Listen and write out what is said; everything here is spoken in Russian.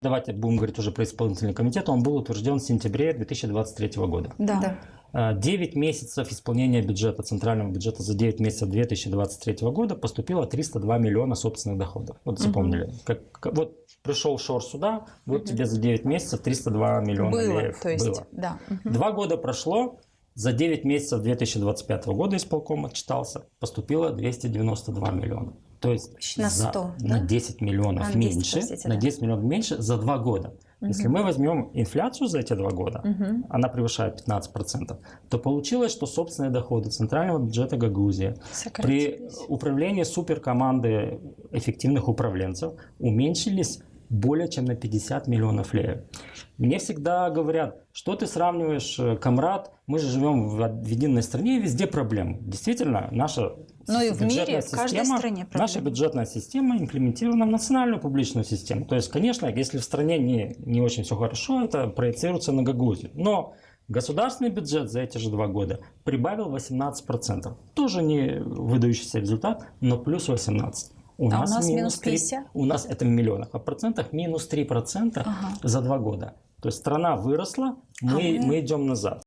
Давайте будем говорить уже про исполнительный комитет. Он был утвержден в сентябре 2023 года. Да. 9 месяцев исполнения бюджета, центрального бюджета за 9 месяцев 2023 года поступило 302 миллиона собственных доходов. Вот запомнили. Вот пришел Шор сюда, вот тебе за 9 месяцев 302 миллиона Было, то есть, было. да. 2 года прошло, за 9 месяцев 2025 года исполком отчитался, поступило 292 миллиона. То есть на 100, на да? 10 миллионов на 10, меньше, простите, на да. 10 миллионов меньше за 2 года. Если мы возьмем инфляцию за эти 2 года, она превышает 15%, то получилось, что собственные доходы центрального бюджета Гагаузии при управлении суперкоманды эффективных управленцев уменьшились более чем на 50 миллионов леев. Мне всегда говорят, что ты сравниваешь, комрад, мы же живем в единой стране, и везде проблемы. Действительно, наша и в мире, в каждой стране проблемы. Наша бюджетная система имплементирована в национальную публичную систему. То есть, конечно, если в стране не очень все хорошо, это проецируется на Гагаузию. Но государственный бюджет за эти же 2 года прибавил 18%. Тоже не выдающийся результат, но плюс 18%. У нас минус 50%? У нас это в миллионах, а в процентах минус 3% за 2 года. То есть страна выросла, мы идем назад.